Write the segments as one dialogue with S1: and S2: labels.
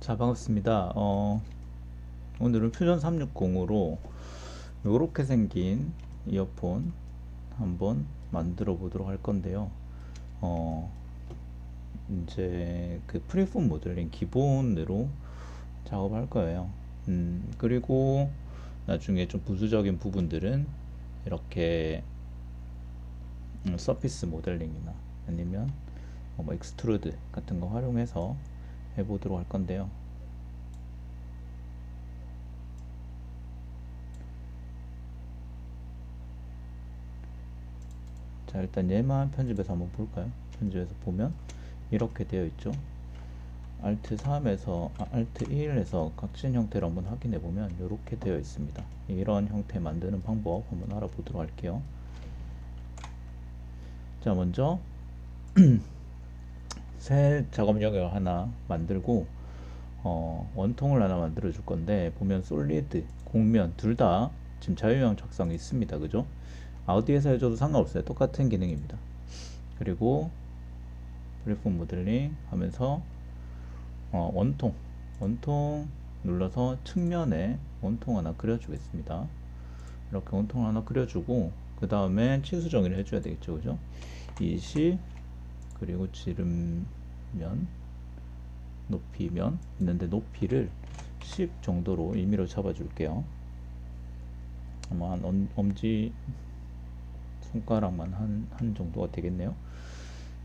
S1: 자, 반갑습니다. 오늘은 퓨전 360으로 이렇게 생긴 이어폰 한번 만들어 보도록 할 건데요. 어, 이제 그 프리폼 모델링 기본으로 작업할 거예요. 그리고 나중에 좀 부수적인 부분들은 이렇게 서피스 모델링이나 아니면 뭐 익스트루드 같은 거 활용해서 해보도록 할 건데요. 자, 일단 얘만 편집해서 한번 볼까요? 편집해서 보면 이렇게 되어 있죠. Alt 3에서 Alt 1에서 각진 형태를 한번 확인해 보면 이렇게 되어 있습니다. 이런 형태 만드는 방법 한번 알아보도록 할게요. 자, 먼저 새 작업 영역을 하나 만들고 원통을 하나 만들어 줄 건데, 보면 솔리드, 곡면 둘 다 지금 자유형 작성이 있습니다. 그죠? 어디에서 해줘도 상관없어요. 똑같은 기능입니다. 그리고 프리폼 모델링 하면서 원통 눌러서 측면에 원통 하나 그려주겠습니다. 이렇게 원통 하나 그려주고, 그 다음에 치수 정의를 해줘야 되겠죠. 그죠? 20, 그리고 지름면, 높이면 있는데 높이를 10 정도로 임의로 잡아줄게요. 아마 한 엄지 손가락만 한 정도가 되겠네요.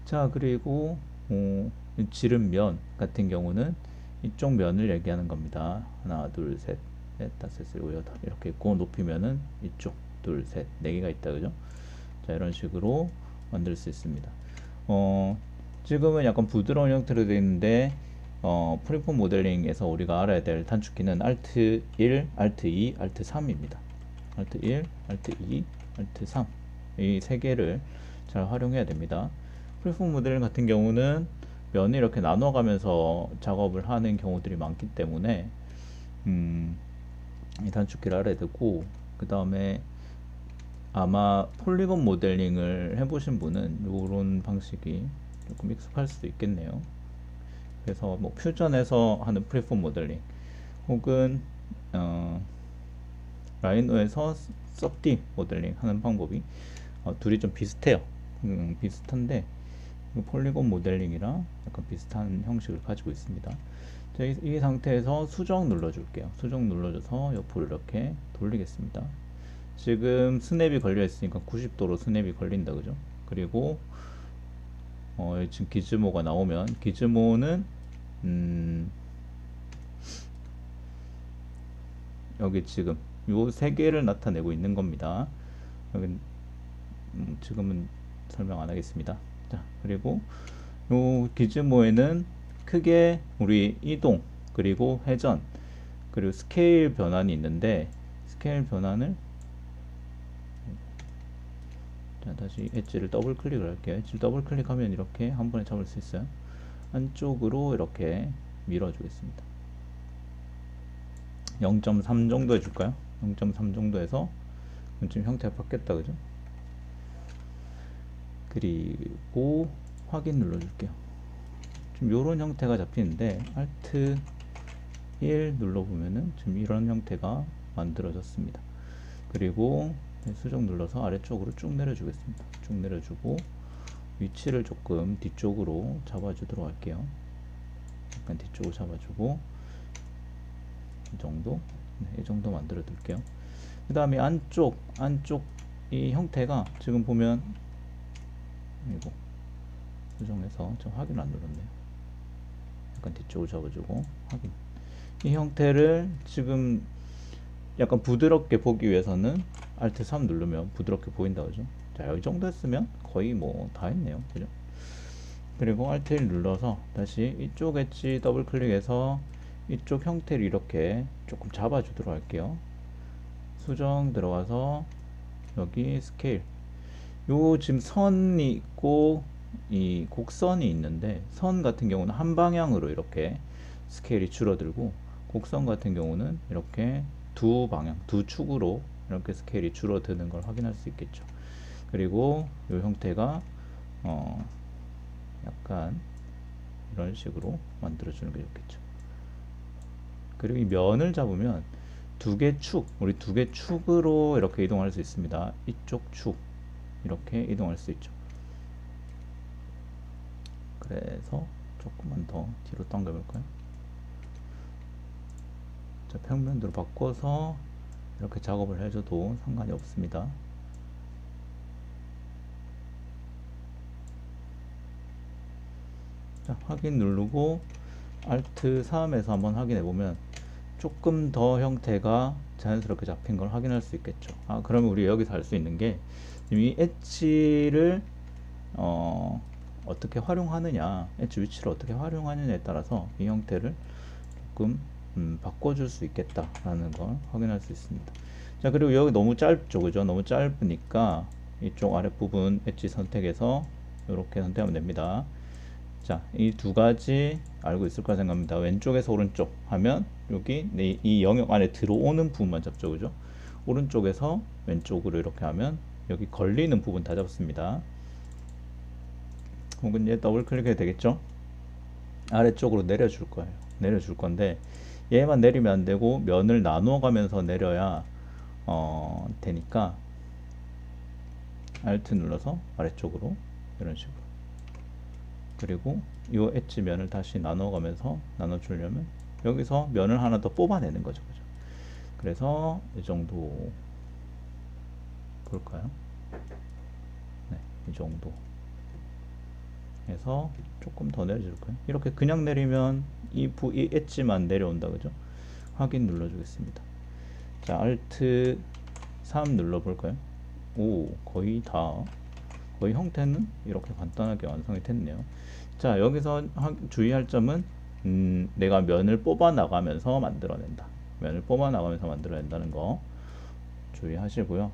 S1: 자, 그리고 지름면 같은 경우는 이쪽 면을 얘기하는 겁니다. 하나, 둘, 셋, 넷, 다섯, 여섯, 일곱, 여덟 이렇게 있고, 높이면은 이쪽 둘, 셋, 네 개가 있다. 그죠? 자, 이런 식으로 만들 수 있습니다. 지금은 약간 부드러운 형태로 되어 있는데, 프리폼 모델링에서 우리가 알아야 될 단축키는 Alt 1, Alt 2, Alt 3입니다. Alt 1, Alt 2, Alt 3 이 세 개를 잘 활용해야 됩니다. 프리폼 모델링 같은 경우는 면을 이렇게 나눠가면서 작업을 하는 경우들이 많기 때문에 이 단축키를 알아야 되고, 그 다음에 아마 폴리곤 모델링을 해보신 분은 이런 방식이 조금 익숙할 수도 있겠네요. 그래서 뭐 퓨전에서 하는 프리폼 모델링, 혹은 라이노에서 섭디 모델링 하는 방법이 둘이 좀 비슷해요. 비슷한데 폴리곤 모델링이랑 약간 비슷한 형식을 가지고 있습니다. 자, 이 상태에서 수정 눌러줄게요. 수정 눌러줘서 옆으로 이렇게 돌리겠습니다. 지금 스냅이 걸려 있으니까 90도로 스냅이 걸린다. 그죠? 그리고 지금 기즈모가 나오면, 기즈모는 여기 지금 요 세 개를 나타내고 있는 겁니다. 여기 지금은 설명 안 하겠습니다. 자, 그리고 요 기즈모에는 크게 우리 이동, 그리고 회전, 그리고 스케일 변환이 있는데, 스케일 변환을, 자, 다시 엣지를 더블 클릭을 할게요. 엣지를 더블 클릭하면 이렇게 한 번에 잡을 수 있어요. 안쪽으로 이렇게 밀어주겠습니다. 0.3 정도 해줄까요? 0.3 정도 해서 지금 형태가 바뀌었다. 그죠? 그리고 확인 눌러줄게요. 지금 이런 형태가 잡히는데, Alt 1 눌러보면은 지금 이런 형태가 만들어졌습니다. 그리고 수정 눌러서 아래쪽으로 쭉 내려주겠습니다. 쭉 내려주고 위치를 조금 뒤쪽으로 잡아주도록 할게요. 약간 뒤쪽으로 잡아주고, 이 정도, 네, 이 정도 만들어 둘게요. 그 다음에 안쪽 이 형태가 지금 보면, 이거 수정해서 좀 확인 안 눌렀네요. 약간 뒤쪽으로 잡아주고 확인. 이 형태를 지금 약간 부드럽게 보기 위해서는 Alt 3 누르면 부드럽게 보인다. 그죠? 자, 이 정도 했으면 거의 뭐 다 했네요. 그죠? 그리고 Alt 1 눌러서 다시 이쪽 엣지 더블 클릭해서 이쪽 형태를 이렇게 조금 잡아주도록 할게요. 수정 들어가서 여기 스케일, 요 지금 선이 있고 이 곡선이 있는데, 선 같은 경우는 한 방향으로 이렇게 스케일이 줄어들고, 곡선 같은 경우는 이렇게 두 방향, 두 축으로 이렇게 스케일이 줄어드는 걸 확인할 수 있겠죠. 그리고 이 형태가 약간 이런 식으로 만들어주는 게 좋겠죠. 그리고 이 면을 잡으면 두 개 축, 우리 두 개 축으로 이렇게 이동할 수 있습니다. 이쪽 축 이렇게 이동할 수 있죠. 그래서 조금만 더 뒤로 당겨 볼까요? 자, 평면도로 바꿔서 이렇게 작업을 해줘도 상관이 없습니다. 자, 확인 누르고 Alt 3에서 한번 확인해 보면 조금 더 형태가 자연스럽게 잡힌 걸 확인할 수 있겠죠. 아, 그러면 우리 여기서 할 수 있는 게 이 엣지를 어떻게 활용하느냐, 엣지 위치를 어떻게 활용하느냐에 따라서 이 형태를 조금 바꿔줄 수 있겠다라는 걸 확인할 수 있습니다. 자, 그리고 여기 너무 짧죠, 그죠? 너무 짧으니까 이쪽 아랫부분 엣지 선택해서 이렇게 선택하면 됩니다. 자, 이 두 가지 알고 있을 거라 생각합니다. 왼쪽에서 오른쪽 하면 여기 이 영역 안에 들어오는 부분만 잡죠, 그죠? 오른쪽에서 왼쪽으로 이렇게 하면 여기 걸리는 부분 다 잡습니다. 혹은 얘 더블 클릭해도 되겠죠? 아래쪽으로 내려줄 거예요. 내려줄 건데 얘만 내리면 안 되고 면을 나누어 가면서 내려야 되니까 Alt 눌러서 아래쪽으로 이런 식으로, 그리고 이 엣지 면을 다시 나눠가면서 나눠주려면 여기서 면을 하나 더 뽑아내는 거죠. 그죠? 그래서 이 정도 볼까요? 네, 이 정도 해서 조금 더 내려줄까요? 이렇게 그냥 내리면 이 엣지만 내려온다. 그죠? 확인 눌러주겠습니다. 자, Alt 3 눌러볼까요? 오, 거의 형태는 이렇게 간단하게 완성이 됐네요. 자, 여기서 주의할 점은 내가 면을 뽑아 나가면서 만들어낸다. 면을 뽑아 나가면서 만들어낸다는 거 주의하시고요.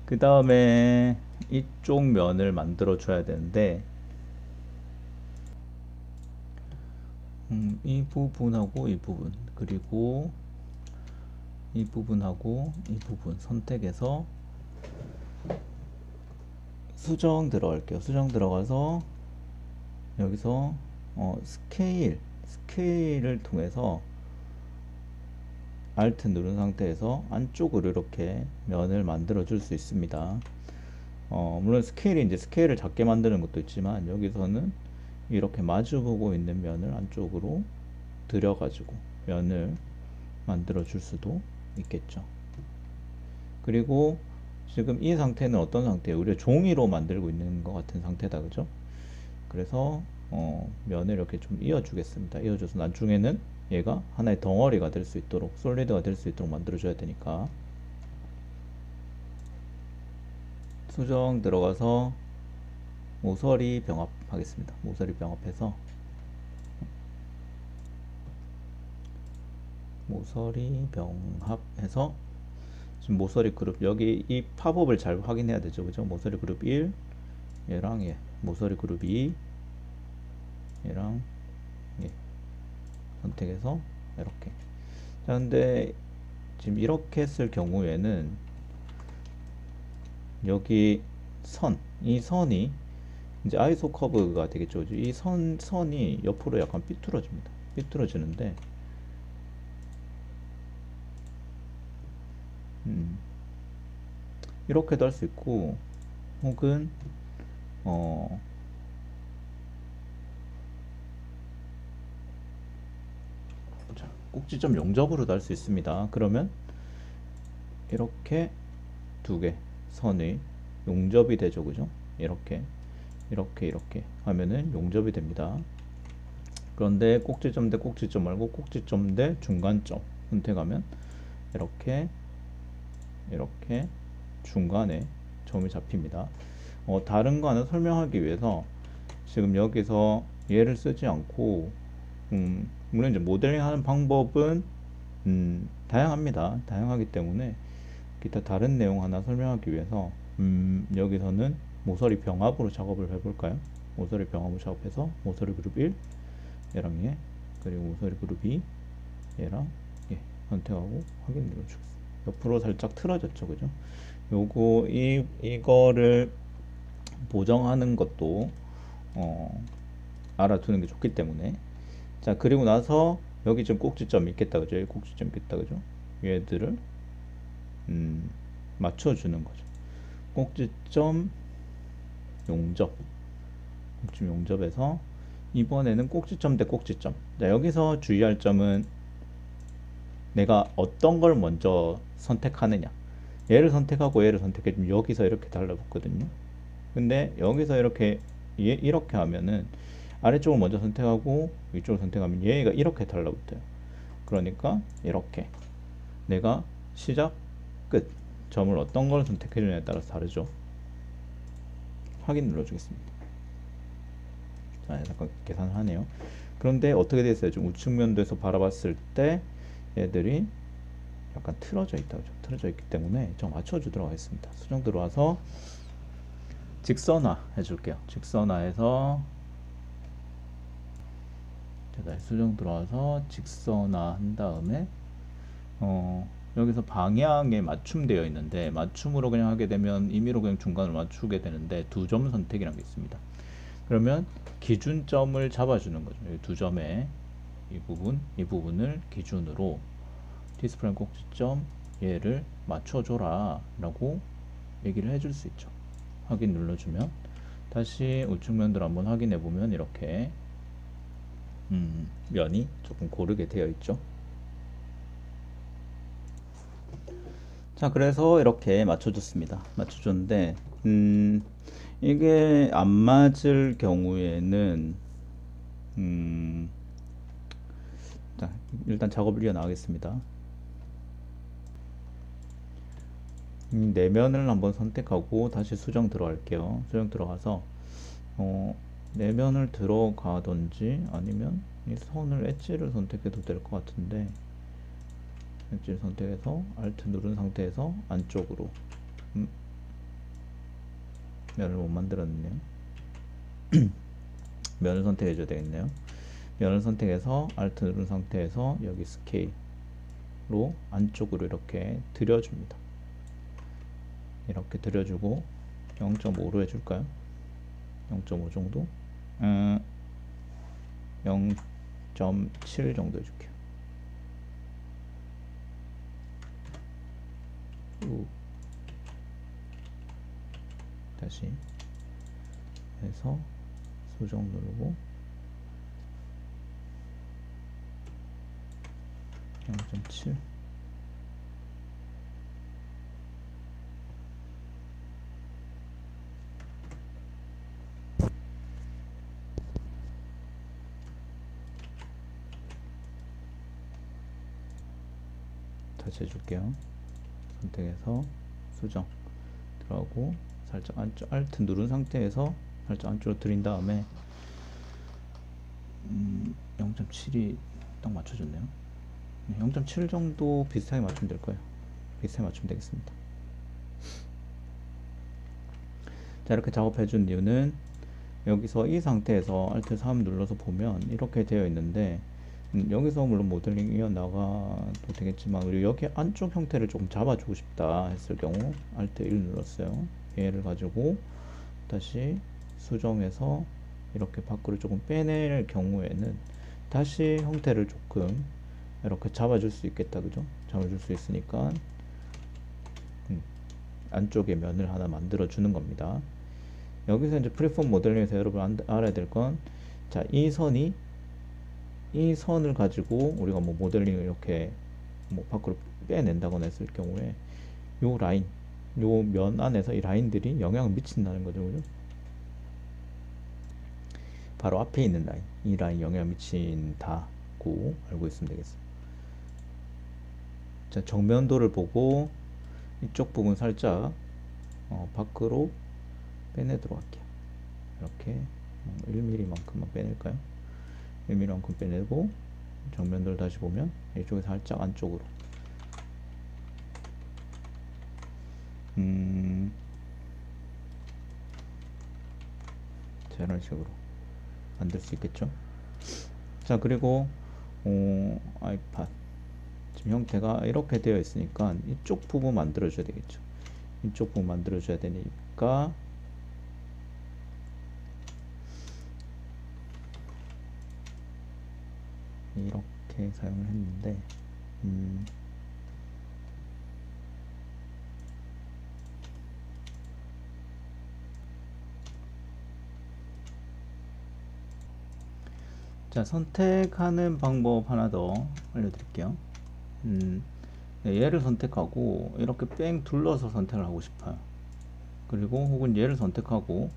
S1: 그 다음에 이쪽 면을 만들어 줘야 되는데 이 부분하고 이 부분, 그리고 이 부분하고 이 부분 선택해서 수정 들어갈게요. 수정 들어가서 여기서 스케일을 통해서 Alt 누른 상태에서 안쪽으로 이렇게 면을 만들어 줄 수 있습니다. 물론 스케일을 작게 만드는 것도 있지만 여기서는 이렇게 마주보고 있는 면을 안쪽으로 들여가지고 면을 만들어 줄 수도 있겠죠. 그리고 지금 이 상태는 어떤 상태예요? 우리가 종이로 만들고 있는 것 같은 상태다, 그죠? 그래서 면을 이렇게 좀 이어주겠습니다. 이어줘서 나중에는 얘가 하나의 덩어리가 될 수 있도록, 솔리드가 될 수 있도록 만들어줘야 되니까 수정 들어가서 모서리 병합 하겠습니다. 모서리 병합해서 지금 모서리 그룹, 여기 이 팝업을 잘 확인해야 되죠, 그죠? 모서리 그룹 1 얘랑 얘, 모서리 그룹 2 얘랑 얘 선택해서 이렇게. 자, 근데 지금 이렇게 했을 경우에는 여기 이 선이 이제 아이소 커브가 되겠죠. 이 선이 옆으로 약간 삐뚤어집니다. 삐뚤어지는데 이렇게도 할 수 있고, 혹은 자, 꼭지점 용접으로도 할 수 있습니다. 그러면 이렇게 두 개 선이 용접이 되죠, 그죠? 이렇게 하면은 용접이 됩니다. 그런데 꼭지점 대 꼭지점 말고 꼭지점 대 중간점 선택하면 이렇게 중간에 점이 잡힙니다. 다른 거 하나 설명하기 위해서 지금 여기서 얘를 쓰지 않고 물론 이제 모델링 하는 방법은 다양합니다. 다양하기 때문에 기타 다른 내용 하나 설명하기 위해서 여기서는 모서리 병합으로 작업을 해볼까요? 모서리 병합으로 작업해서 모서리 그룹 1 얘랑 얘, 그리고 모서리 그룹 2 얘랑 얘 선택하고 확인 눌러주겠습니다. 옆으로 살짝 틀어졌죠, 그죠? 요거 이거를 보정하는 것도 알아두는 게 좋기 때문에 자, 그리고 나서 여기 좀 꼭지점이 있겠다, 그죠? 여기 꼭지점 있겠다, 그죠? 얘들을 맞춰주는 거죠. 꼭지점 용접, 꼭지점 용접에서 이번에는 꼭지점 대 꼭지점. 자, 여기서 주의할 점은 내가 어떤 걸 먼저 선택하느냐. 얘를 선택하고 얘를 선택해주면 여기서 이렇게 달라붙거든요. 근데 여기서 이렇게 이렇게 하면은 아래쪽을 먼저 선택하고 위쪽을 선택하면 얘가 이렇게 달라붙어요. 그러니까 이렇게 내가 시작, 끝 점을 어떤 걸 선택해주냐에 따라서 다르죠. 확인 눌러주겠습니다. 자, 잠깐 계산을 하네요. 그런데 어떻게 됐어요? 좀 우측면도에서 바라봤을 때 얘들이 약간 틀어져 있다, 그죠? 틀어져 있기 때문에 좀 맞춰주도록 하겠습니다. 수정 들어와서 직선화 해줄게요. 직선화해서 제가 수정 들어와서 직선화 한 다음에 여기서 방향에 맞춤되어 있는데 맞춤으로 그냥 하게 되면 임의로 그냥 중간을 맞추게 되는데 두 점 선택이라는 게 있습니다. 그러면 기준점을 잡아주는 거죠. 이 두 점에 이 부분을 기준으로 T스프라임 꼭지점 얘를 맞춰줘라 라고 얘기를 해줄 수 있죠. 확인 눌러주면 다시 우측면들 한번 확인해 보면 이렇게 면이 조금 고르게 되어 있죠. 자, 그래서 이렇게 맞춰줬습니다. 맞춰줬는데 이게 안 맞을 경우에는 자, 일단 작업을 이어나가겠습니다. 내면을 한번 선택하고 다시 수정 들어갈게요. 수정 들어가서 내면을 들어가든지 아니면 이 선을 엣지를 선택해도 될 것 같은데 엣지를 선택해서 Alt 누른 상태에서 안쪽으로 면을 못 만들었네요. 면을 선택해 줘야 되겠네요. 면을 선택해서 Alt 누른 상태에서 여기 스케일로 안쪽으로 이렇게 들여줍니다. 이렇게 들여주고 0.5로 해줄까요? 0.5 정도? 0.7 정도 해줄게요. 다시 해서 수정 누르고 0.7 다시 해줄게요. 선택해서 수정 들어가고 살짝 안쪽 Alt 누른 상태에서 살짝 안쪽으로 들인 다음에 0.7이 딱 맞춰줬네요. 0.7 정도 비슷하게 맞추면 될 거예요. 비슷하게 맞추면 되겠습니다. 자, 이렇게 작업해 준 이유는 여기서 이 상태에서 Alt 3 눌러서 보면 이렇게 되어 있는데 여기서 물론 모델링 이어나가도 되겠지만 우리 여기 안쪽 형태를 조금 잡아주고 싶다 했을 경우 Alt 1 눌렀어요. 얘를 가지고 다시 수정해서 이렇게 밖으로 조금 빼낼 경우에는 다시 형태를 조금 이렇게 잡아줄 수 있겠다, 그죠? 잡아줄 수 있으니까 안쪽에 면을 하나 만들어 주는 겁니다. 여기서 이제 프리폼 모델링에서 여러분 알아야 될 건, 자, 이 선을 가지고 우리가 뭐 모델링을 이렇게 뭐 밖으로 빼낸다거나 했을 경우에 요 라인, 요 면 안에서 이 라인들이 영향을 미친다는 거죠, 그죠? 바로 앞에 있는 라인, 이 라인 영향을 미친다고 알고 있으면 되겠습니다. 자, 정면도를 보고 이쪽 부분 살짝 밖으로 빼내도록 할게요. 이렇게 1mm만큼만 빼낼까요? 1mm만큼 빼내고 정면도를 다시 보면 이쪽에 살짝 안쪽으로 자, 이런 식으로 만들 수 있겠죠. 자, 그리고 아이팟 지금 형태가 이렇게 되어 있으니까 이쪽 부분 만들어 줘야 되겠죠. 이쪽 부분 만들어 줘야 되니까 이렇게 사용을 했는데 자, 선택하는 방법 하나 더 알려드릴게요. 네, 얘를 선택하고 이렇게 뺑 둘러서 선택을 하고 싶어요. 그리고 혹은 얘를 선택하고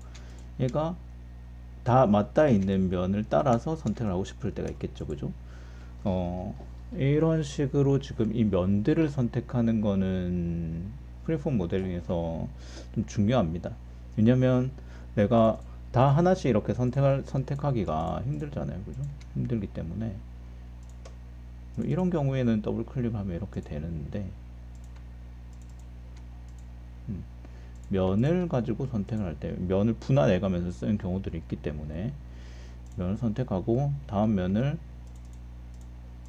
S1: 얘가 다 맞닿아 있는 면을 따라서 선택을 하고 싶을 때가 있겠죠, 그죠? 이런 식으로 지금 이 면들을 선택하는 거는 프리폼 모델링에서 좀 중요합니다. 왜냐면 내가 다 하나씩 이렇게 선택하기가 힘들잖아요, 그죠? 힘들기 때문에 이런 경우에는 더블 클릭하면 이렇게 되는데 면을 가지고 선택을 할 때 면을 분할해 가면서 쓰는 경우들이 있기 때문에 면을 선택하고 다음 면을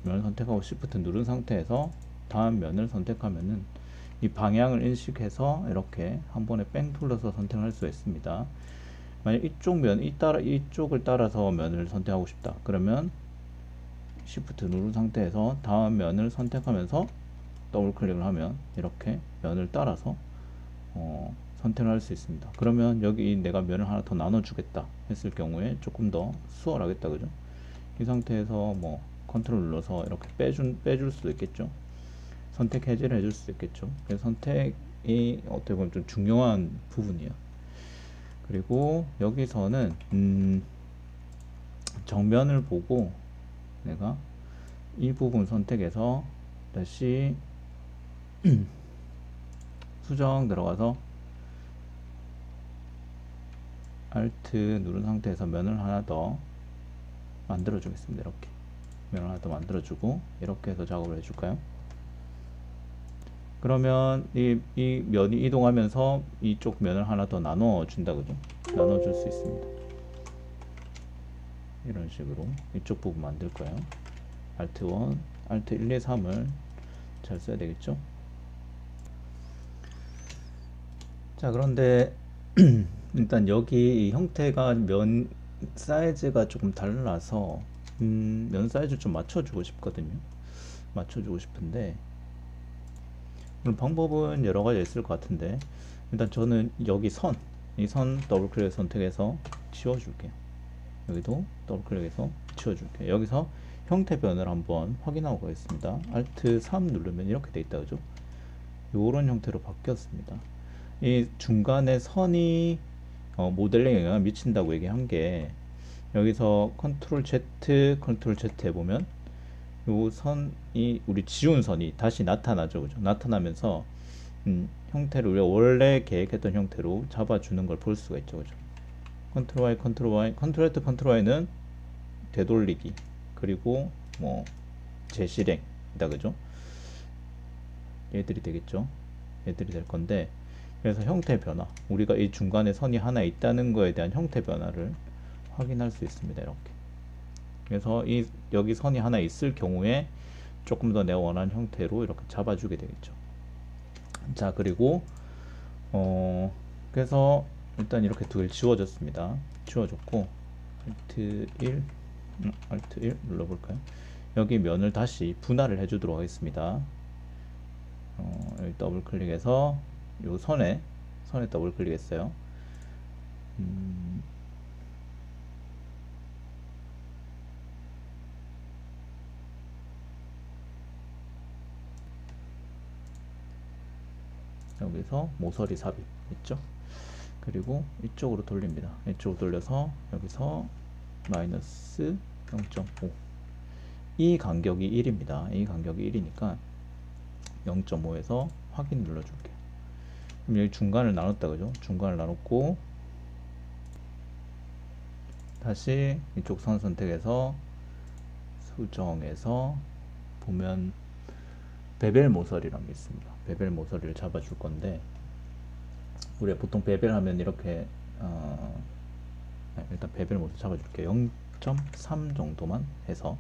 S1: 선택하고 Shift 누른 상태에서 다음 면을 선택하면은 이 방향을 인식해서 이렇게 한 번에 뺑 둘러서 선택할 수 있습니다. 만약 이쪽을 따라서 면을 선택하고 싶다. 그러면 Shift 누른 상태에서 다음 면을 선택하면서 더블 클릭을 하면 이렇게 면을 따라서 선택을 할 수 있습니다. 그러면 여기 내가 면을 하나 더 나눠주겠다 했을 경우에 조금 더 수월하겠다, 그죠? 이 상태에서 뭐 컨트롤 눌러서 이렇게 빼줄 수도 있겠죠. 선택 해제를 해줄 수도 있겠죠. 그래서 선택이 어떻게 보면 좀 중요한 부분이에요. 그리고 여기서는 정면을 보고 내가 이 부분 선택해서 다시 수정 들어가서 Alt 누른 상태에서 면을 하나 더 만들어 주겠습니다. 이렇게 면을 하나 더 만들어 주고 이렇게 해서 작업을 해줄까요? 그러면 이 면이 이동하면서 이쪽 면을 하나 더 나눠 준다, 그죠? 나눠 줄 수 있습니다. 이런 식으로 이쪽 부분 만들 거예요. Alt 1, Alt 1, 2, 3을 잘 써야 되겠죠? 자, 그런데 일단 여기 이 형태가 면 사이즈가 조금 달라서 면 사이즈 좀 맞춰주고 싶거든요. 맞춰주고 싶은데 물론 방법은 여러 가지 있을 것 같은데 일단 저는 여기 이 선 더블 클릭 선택해서 지워줄게요. 여기도 더블 클릭해서 지워줄게요. 여기서 형태 변을 한번 확인하고 가겠습니다. Alt 3 누르면 이렇게 돼 있다, 그죠? 요런 형태로 바뀌었습니다. 이 중간에 선이 모델링에 영향을 미친다고 얘기한 게 여기서 컨트롤 Z, 컨트롤 Z 해보면 요 선이 우리 지운 선이 다시 나타나죠, 그죠? 나타나면서 형태를 우리가 원래 계획했던 형태로 잡아주는 걸 볼 수가 있죠, 그죠? 컨트롤 Y, 컨트롤 Y, 컨트롤 Z, 컨트롤 Y는 되돌리기 그리고 뭐 재실행이다, 그죠? 얘들이 되겠죠? 얘들이 될 건데 그래서 형태 변화, 우리가 이 중간에 선이 하나 있다는 거에 대한 형태 변화를 확인할 수 있습니다. 이렇게. 그래서 여기 선이 하나 있을 경우에 조금 더 내가 원하는 형태로 이렇게 잡아주게 되겠죠. 자, 그리고 그래서 일단 이렇게 두 개를 지워줬습니다. 지워줬고 Alt 1 눌러볼까요? 여기 면을 다시 분할을 해주도록 하겠습니다. 여기 더블 클릭해서 요 선에 더블 클릭했어요. 여기서 모서리 삽입 있죠? 그리고 이쪽으로 돌립니다. 이쪽으로 돌려서 여기서 마이너스 0.5 이 간격이 1입니다. 이 간격이 1이니까 0.5에서 확인 눌러줄게요. 그럼 여기 중간을 나눴다, 그죠? 중간을 나눴고 다시 이쪽 선 선택해서 수정해서 보면 베벨 모서리라는 게 있습니다. 베벨 모서리를 잡아줄 건데 우리가 보통 베벨 하면 이렇게 일단 베벨 모서리 잡아줄게요. 0.3 정도만 해서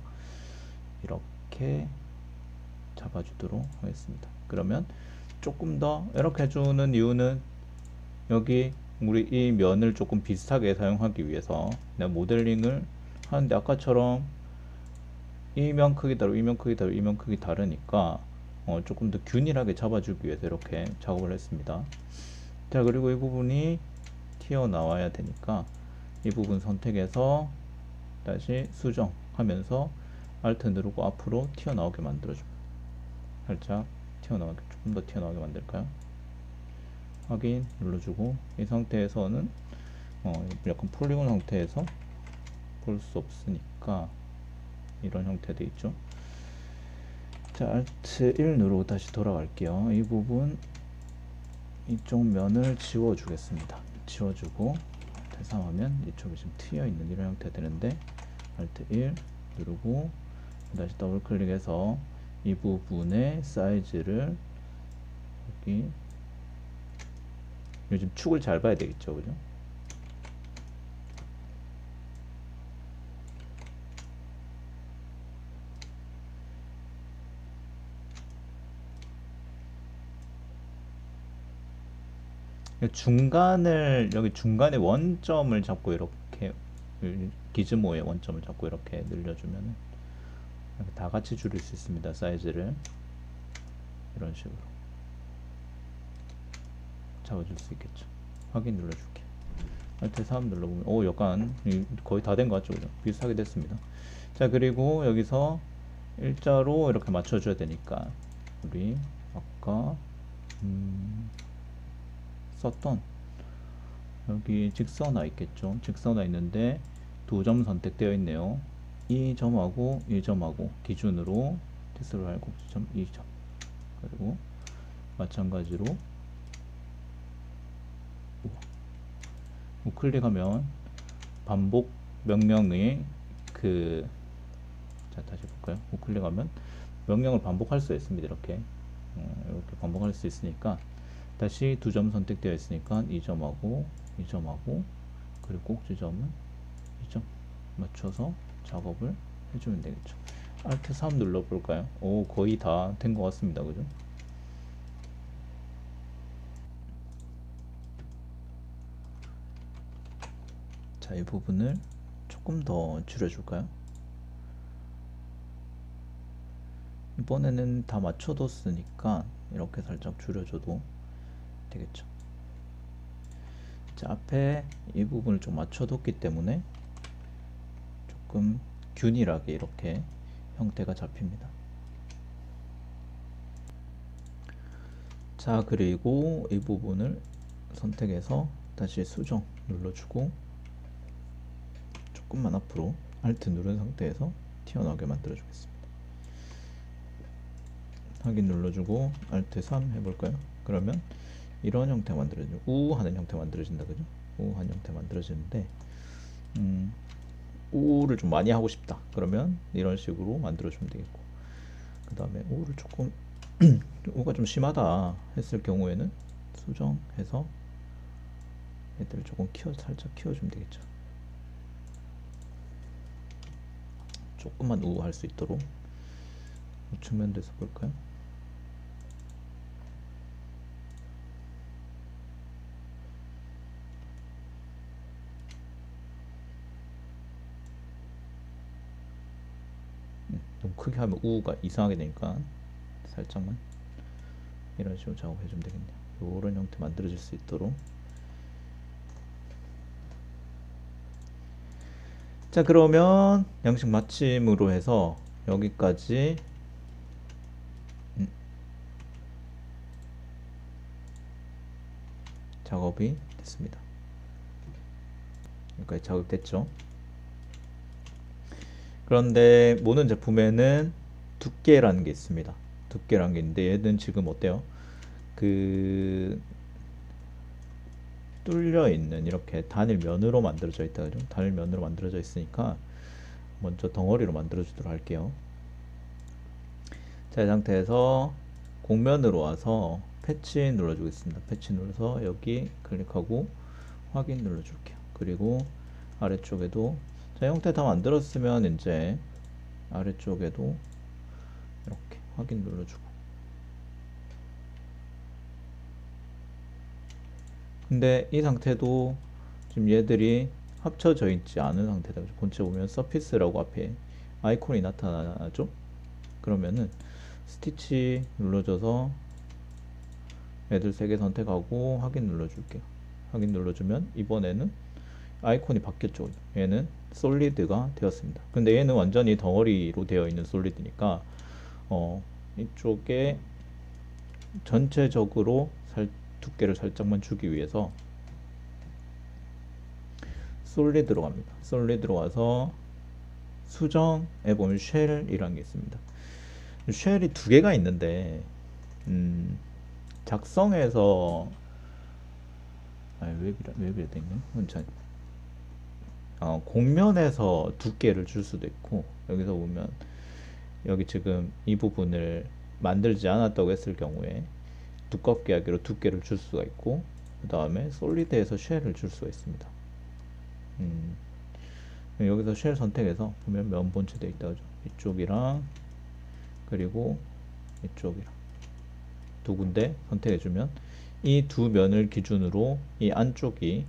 S1: 이렇게 잡아주도록 하겠습니다. 그러면 조금 더 이렇게 해주는 이유는 여기 우리 이 면을 조금 비슷하게 사용하기 위해서 내가 모델링을 하는데 아까처럼 이면 크기 다르고 이면 크기 다르고 이면 크기 다르니까 조금 더 균일하게 잡아주기 위해서 이렇게 작업을 했습니다. 자, 그리고 이 부분이 튀어나와야 되니까 이 부분 선택해서 다시 수정하면서 Alt 누르고 앞으로 튀어나오게 만들어줍니다. 살짝 튀어나오게, 조금 더 튀어나오게 만들까요? 확인 눌러주고, 이 상태에서는 약간 폴리곤 상태에서 볼 수 없으니까 이런 형태 돼 있죠. 자, Alt 1 누르고 다시 돌아갈게요. 이 부분 이쪽 면을 지워 주겠습니다. 지워주고 대상하면 이쪽이 지금 트여 있는 이런 형태 되는데, Alt 1 누르고 다시 더블 클릭해서 이 부분의 사이즈를 여기, 요즘 축을 잘 봐야 되겠죠, 그죠? 중간을, 여기 중간에 원점을 잡고 이렇게, 기즈모의 원점을 잡고 이렇게 늘려주면 다 같이 줄일 수 있습니다. 사이즈를 이런 식으로 잡아줄 수 있겠죠. 확인 눌러줄게요. Alt 3 눌러보면 약간 거의 다 된 것 같죠, 그죠? 비슷하게 됐습니다. 자, 그리고 여기서 일자로 이렇게 맞춰줘야 되니까 우리 아까 썼던 여기 직선화 있겠죠. 직선화 있는데 두 점 선택되어 있네요. 이 점하고 이 점하고 기준으로 테스트를 알고 2점, 그리고 마찬가지로 우클릭하면 반복 명령의 자, 다시 볼까요? 우클릭하면 명령을 반복할 수 있습니다. 이렇게 반복할 수 있으니까 다시 두 점 선택되어 있으니까 이 점하고 이 점하고 그리고 꼭지점은 이 점 맞춰서 작업을 해주면 되겠죠. Alt 3 눌러볼까요? 거의 다 된 것 같습니다. 그죠? 자, 이 부분을 조금 더 줄여줄까요? 이번에는 다 맞춰뒀으니까 이렇게 살짝 줄여줘도 되겠죠. 자, 앞에 이 부분을 좀 맞춰뒀기 때문에 조금 균일하게 이렇게 형태가 잡힙니다. 자, 그리고 이 부분을 선택해서 다시 수정 눌러주고 조금만 앞으로 Alt 누른 상태에서 튀어나오게 만들어 주겠습니다. 확인 눌러주고 Alt 3 해볼까요? 그러면 이런 형태 만들어지죠. 우하는 형태 만들어진다, 그죠? 우한 형태 만들어지는데, 우를 좀 많이 하고 싶다. 그러면 이런 식으로 만들어주면 되겠고, 그 다음에 우를 조금 우가 좀 심하다 했을 경우에는 수정해서 얘들을 조금 살짝 키워주면 되겠죠. 조금만 우할 수 있도록 우측 면에서 볼까요? 너무 크게 하면 우가 이상하게 되니까 살짝만 이런 식으로 작업해 주면 되겠네요. 이런 형태 만들어질 수 있도록. 자, 그러면 양식 마침으로 해서 여기까지 작업이 됐습니다. 여기까지 작업됐죠. 그런데 모든 제품에는 두께라는 게 있습니다. 두께라는 게 있는데 얘는 지금 어때요? 뚫려 있는 이렇게 단일 면으로 만들어져 있다, 그죠? 단일 면으로 만들어져 있으니까 먼저 덩어리로 만들어 주도록 할게요. 자, 이 상태에서 곡면으로 와서 패치 눌러 주겠습니다. 패치 눌러서 여기 클릭하고 확인 눌러 줄게요. 그리고 아래쪽에도, 자, 형태 다 만들었으면 이제 아래쪽에도 이렇게 확인 눌러주고, 근데 이 상태도 지금 얘들이 합쳐져 있지 않은 상태다. 본체 보면 서피스라고 앞에 아이콘이 나타나죠. 그러면은 스티치 눌러줘서 애들 3개 선택하고 확인 눌러줄게요. 확인 눌러주면 이번에는 아이콘이 바뀌었죠. 얘는 솔리드가 되었습니다. 근데 얘는 완전히 덩어리로 되어 있는 솔리드니까 이쪽에 전체적으로 두께를 살짝만 주기 위해서 솔리드로 갑니다. 솔리드로 가서 수정에 보면 쉘이라는 게 있습니다. 쉘이 2개가 있는데 작성해서 왜 그래 됐네. 공면에서 두께를 줄 수도 있고, 여기서 보면 여기 지금 이 부분을 만들지 않았다고 했을 경우에 두껍게 하기로 두께를 줄 수가 있고, 그 다음에 솔리드에서 쉘을 줄 수가 있습니다. 여기서 쉘 선택해서 보면 면 본체 되어 있다 그죠. 이쪽이랑 그리고 이쪽이랑 2군데 선택해주면 이 2면을 기준으로 이 안쪽에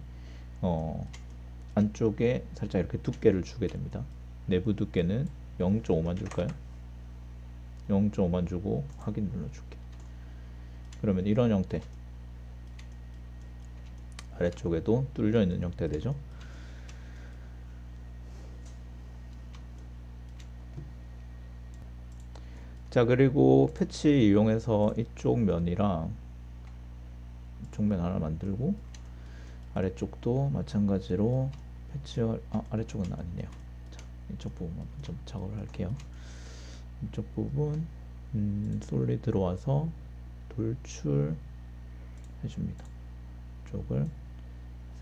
S1: 살짝 이렇게 두께를 주게 됩니다. 내부 두께는 0.5만 줄까요? 0.5만 주고 확인 눌러줄게. 그러면 이런 형태, 아래쪽에도 뚫려 있는 형태가 되죠. 자, 그리고 패치 이용해서 이쪽 면이랑 이쪽 면 하나 만들고, 아래쪽도 마찬가지로 아래쪽은 아니네요. 자, 이쪽 부분만 좀 작업을 할게요. 이쪽 부분 솔리드로 와서 돌출 해줍니다. 이쪽을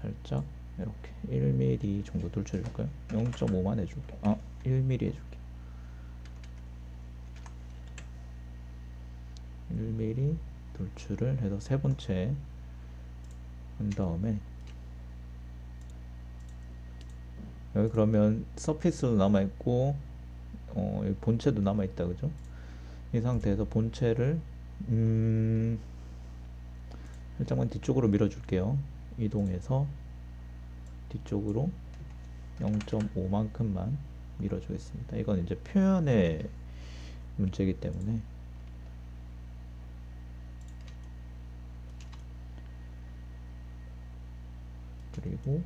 S1: 살짝 이렇게 1mm 정도 돌출해줄까요? 0.5만 해줄게. 1mm 해줄게. 1mm 돌출을 해서 3번째 한 다음에 여기 그러면 서피스도 남아있고 여기 본체도 남아있다 그죠? 이 상태에서 본체를 살짝만 뒤쪽으로 밀어줄게요. 이동해서 뒤쪽으로 0.5만큼만 밀어주겠습니다. 이건 이제 표현의 문제이기 때문에 그리고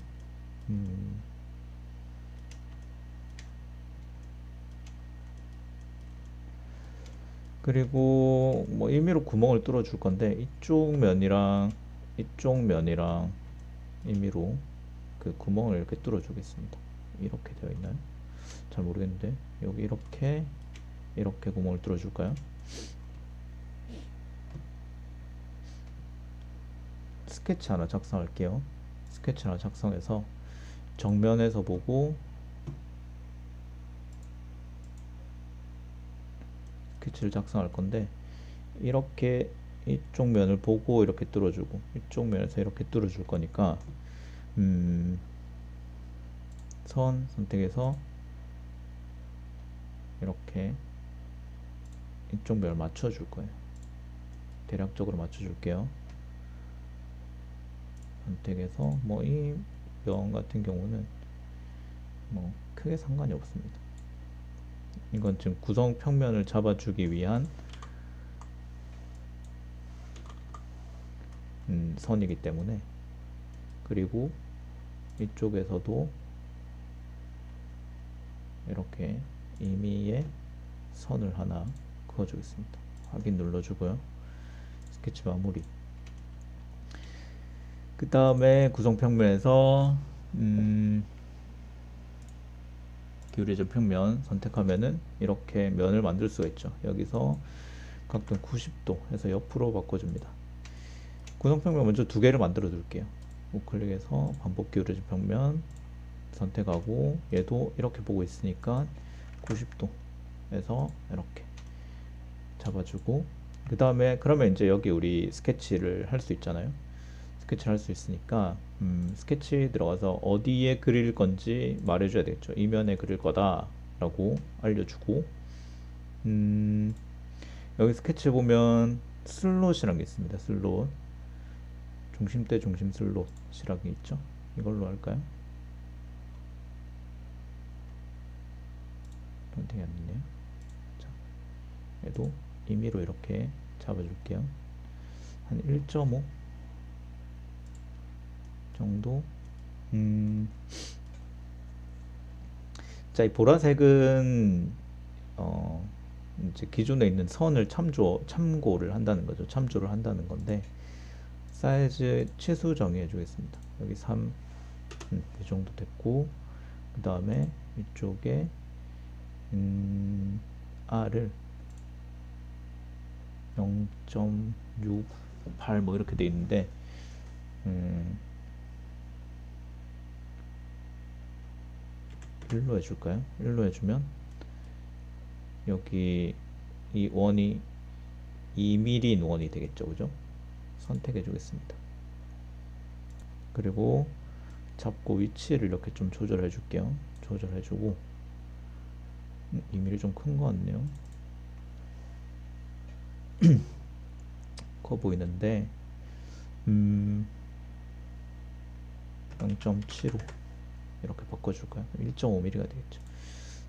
S1: 그리고 뭐 1mm 구멍을 뚫어 줄 건데 이쪽 면이랑 1mm 그 구멍을 이렇게 뚫어 주겠습니다. 이렇게 되어 있나요? 잘 모르겠는데 여기 이렇게 구멍을 뚫어 줄까요? 스케치 하나 작성할게요. 스케치 하나 작성해서 정면에서 보고 스케치를 작성할 건데 이렇게 이쪽 면을 보고 이렇게 뚫어주고 이쪽 면에서 이렇게 뚫어줄 거니까 선 선택해서 이렇게 이쪽 면을 맞춰줄 거예요. 대략적으로 맞춰줄게요. 선택해서 뭐 이 면 같은 경우는 뭐 크게 상관이 없습니다. 이건 지금 구성 평면을 잡아주기 위한 선이기 때문에. 그리고 이쪽에서도 이렇게 임의의 선을 하나 그어주겠습니다. 확인 눌러주고요. 스케치 마무리. 그 다음에 구성 평면에서 기울여진 평면 선택하면은 이렇게 면을 만들 수가 있죠. 여기서 각도 90도 해서 옆으로 바꿔줍니다. 구성 평면 먼저 2개를 만들어 둘게요. 우클릭해서 반복 기울여진 평면 선택하고 얘도 이렇게 보고 있으니까 90도 해서 이렇게 잡아주고, 그 다음에 그러면 이제 여기 우리 스케치를 할 수 있잖아요. 스케치를 할 수 있으니까 스케치 들어가서 어디에 그릴 건지 말해줘야 되겠죠. 이면에 그릴 거다 라고 알려주고, 여기 스케치 보면 슬롯이라는 게 있습니다. 슬롯, 중심대 중심 슬롯이라는 게 있죠. 이걸로 할까요? 선택이 안 됐네요. 자, 얘도 임의로 이렇게 잡아줄게요. 한 1.5 정도. 자, 이 보라색은 이제 기존에 있는 선을 참고를 한다는 거죠. 참조를 한다는 건데, 사이즈 치수 정의해 주겠습니다. 여기 3, 이 정도 됐고, 그 다음에 이쪽에 R을 0.68 뭐 이렇게 돼 있는데, 1로 해줄까요? 1로 해주면 여기 이 원이 2mm인 원이 되겠죠, 그죠? 선택해 주겠습니다. 그리고 잡고 위치를 이렇게 좀 조절해 줄게요. 조절해 주고 2mm 좀 큰 거 같네요. 커 보이는데 0.75 이렇게 바꿔줄까요? 1.5mm가 되겠죠.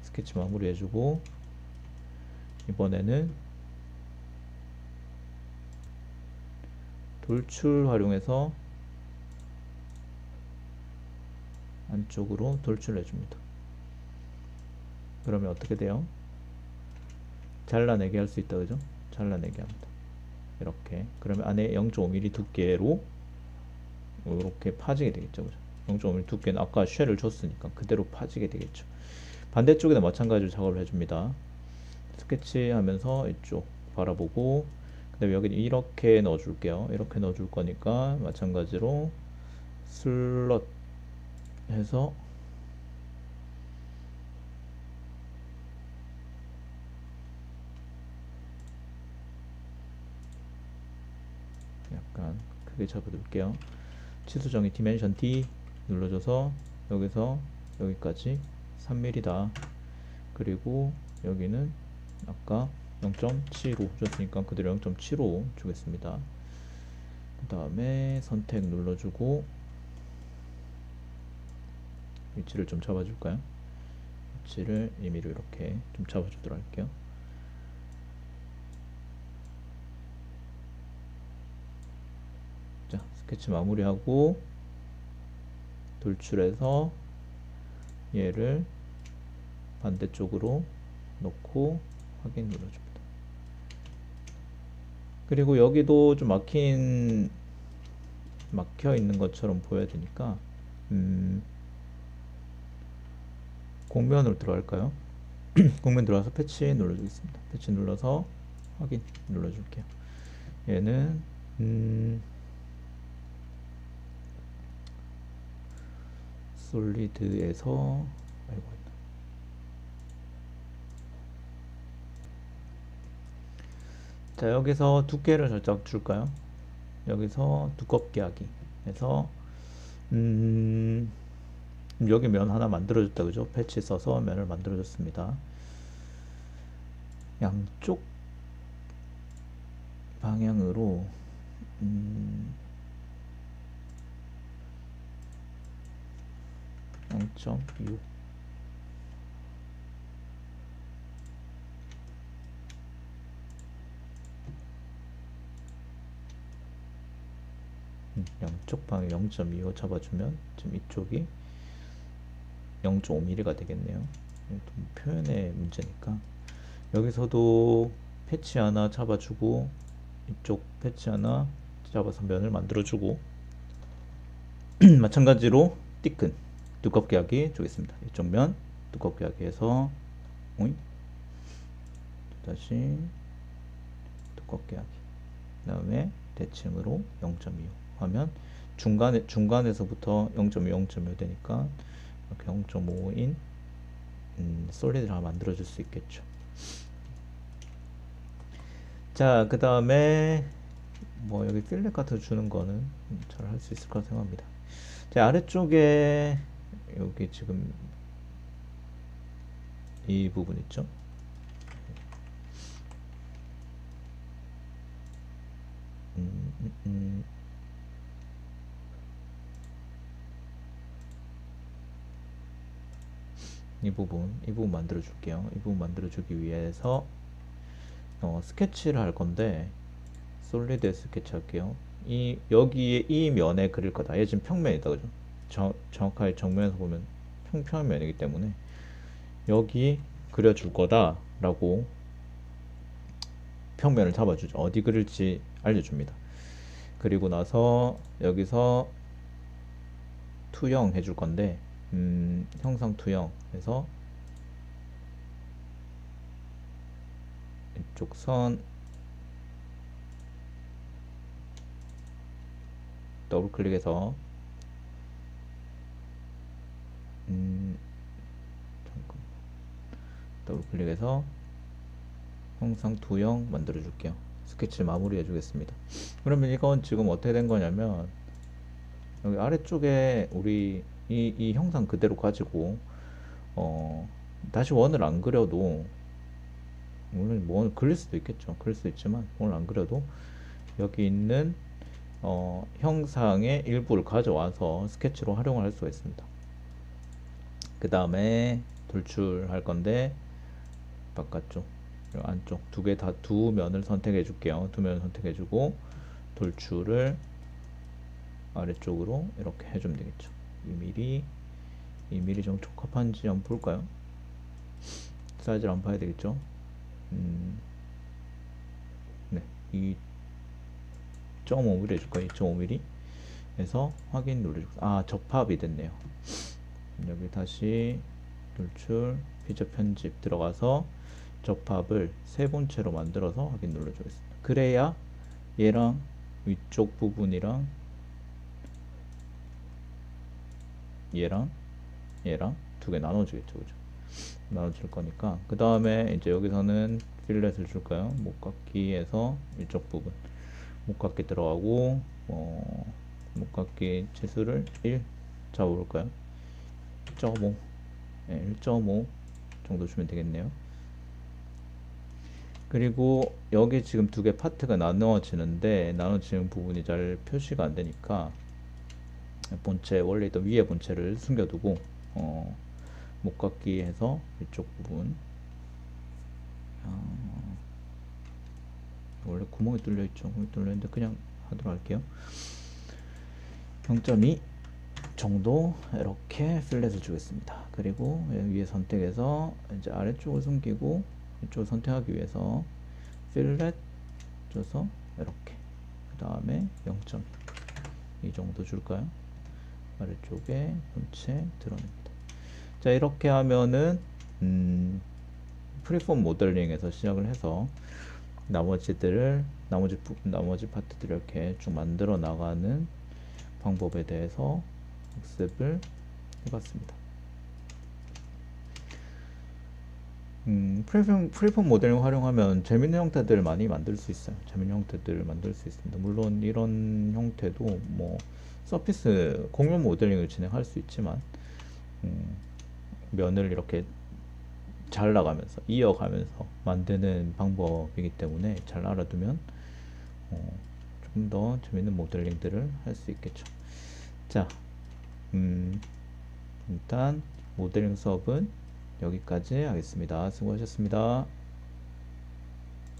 S1: 스케치 마무리 해주고 이번에는 돌출 활용해서 안쪽으로 돌출해 줍니다. 그러면 어떻게 돼요? 잘라내게 할 수 있다, 그죠? 잘라내게 합니다. 이렇게. 그러면 안에 0.5mm 두께로 이렇게 파지게 되겠죠, 그죠? 0.5mm 두께는 아까 쉘을 줬으니까 그대로 파지게 되겠죠. 반대쪽에도 마찬가지로 작업을 해줍니다. 스케치 하면서 이쪽 바라보고, 그 다음에 여기 이렇게 넣어줄게요. 이렇게 넣어줄 거니까 마찬가지로 슬롯 해서 약간 크게 잡아둘게요. 치수정의 디멘션 D 눌러줘서 여기서 여기까지 3mm다. 그리고 여기는 아까 0.75 줬으니까 그대로 0.75 주겠습니다. 그 다음에 선택 눌러주고 위치를 좀 잡아줄까요? 위치를 임의로 이렇게 좀 잡아주도록 할게요. 자, 스케치 마무리하고 돌출해서 얘를 반대쪽으로 놓고 확인 눌러줍니다. 그리고 여기도 좀 막혀 있는 것처럼 보여야 되니까 공면으로 들어갈까요? 공면 들어가서 패치 눌러주겠습니다. 패치 눌러서 확인 눌러줄게요. 얘는 솔리드에서 아이고, 자, 여기서 두께를 살짝 줄까요? 여기서 두껍게 하기 해서 여기 면 하나 만들어줬다, 그죠? 패치 써서 면을 만들어줬습니다. 양쪽 방향으로 0.6 양쪽 방에 0.25 잡아주면 지금 이쪽이 0.5mm가 되겠네요. 표현의 문제니까 여기서도 패치 하나 잡아주고 이쪽 패치 하나 잡아서 면을 만들어주고 마찬가지로 띠끈 두껍게 하기 주겠습니다. 이쪽 면 두껍게 하기 해서 다시 두껍게 하기, 그 다음에 대칭으로 0.25 하면 중간에서부터 0.2, 0.5 되니까 이렇게 0.5인 솔리드를 하나 만들어 줄 수 있겠죠. 자, 그 다음에 뭐 여기 필렛 같은 거 주는 거는 잘 할 수 있을 거라 생각합니다. 자, 아래쪽에 여기 지금 이 부분 있죠? 이 부분 만들어 줄게요. 이 부분 만들어 주기 위해서 스케치를 할 건데 솔리드 스케치 할게요. 여기에 이 면에 그릴 거다. 얘 지금 평면이다, 그죠? 정확하게 정면에서 보면 평면이기 때문에 여기 그려줄 거다라고 평면을 잡아주죠. 어디 그릴지 알려줍니다. 그리고 나서 여기서 투영 해줄 건데 형상 투영 해서 이쪽 선 더블 클릭해서 잠깐 더블 클릭해서 형상 투영 만들어 줄게요. 스케치 마무리 해주겠습니다. 그러면 이건 지금 어떻게 된 거냐면 여기 아래쪽에 우리 이 형상 그대로 가지고 다시 원을 안 그려도 물론 뭐 그릴 수도 있겠죠. 그릴 수도 있지만 원을 안 그려도 여기 있는 형상의 일부를 가져와서 스케치로 활용을 할 수가 있습니다. 그 다음에 돌출할 건데 바깥쪽 안쪽 두 개 다 두 면을 선택해 줄게요. 두 면을 선택해 주고 돌출을 아래쪽으로 이렇게 해주면 되겠죠. 2mm 정도 적합한지 한번 볼까요? 사이즈를 한번 봐야 되겠죠. 네, 2.5mm 해줄까요? 2.5mm 해서 확인 눌러주고 접합이 됐네요. 여기 다시 돌출 피처 편집 들어가서 접합을 세 본체로 만들어서 확인 눌러주겠습니다. 그래야 얘랑 위쪽 부분이랑 얘랑 두 개 나눠지겠죠, 그죠? 나눠질 거니까 그 다음에 이제 여기서는 필렛을 줄까요? 목깎이에서 이쪽 부분 목깎이 들어가고 목깎이 치수를 1 잡아볼까요? 1.5 1.5 정도 주면 되겠네요. 그리고 여기 지금 두 개 파트가 나눠지는데 나눠지는 부분이 잘 표시가 안 되니까 본체 원래 있던 위에 본체를 숨겨두고 목깎이 해서 이쪽 부분 원래 구멍이 뚫려있죠. 구멍이 뚫려있는데 그냥 하도록 할게요. 0.2 정도 이렇게 필렛을 주겠습니다. 그리고 위에 선택해서 이제 아래쪽을 숨기고 이쪽을 선택하기 위해서 필렛 줘서 이렇게 그 다음에 0.2 정도 줄까요? 아래쪽에 본체 드러냅니다. 자, 이렇게 하면은 프리폼 모델링에서 시작을 해서 나머지 파트들을 이렇게 쭉 만들어 나가는 방법에 대해서 학습을 해봤습니다. 프리폼 모델링 활용하면 재밌는 형태들을 많이 만들 수 있어요. 재밌는 형태들을 만들 수 있습니다. 물론 이런 형태도 뭐 서피스 공면 모델링을 진행할 수 있지만 면을 이렇게 잘라가면서 이어가면서 만드는 방법이기 때문에 잘 알아두면 좀 더 재밌는 모델링들을 할 수 있겠죠. 자, 일단 모델링 수업은 여기까지 하겠습니다. 수고하셨습니다.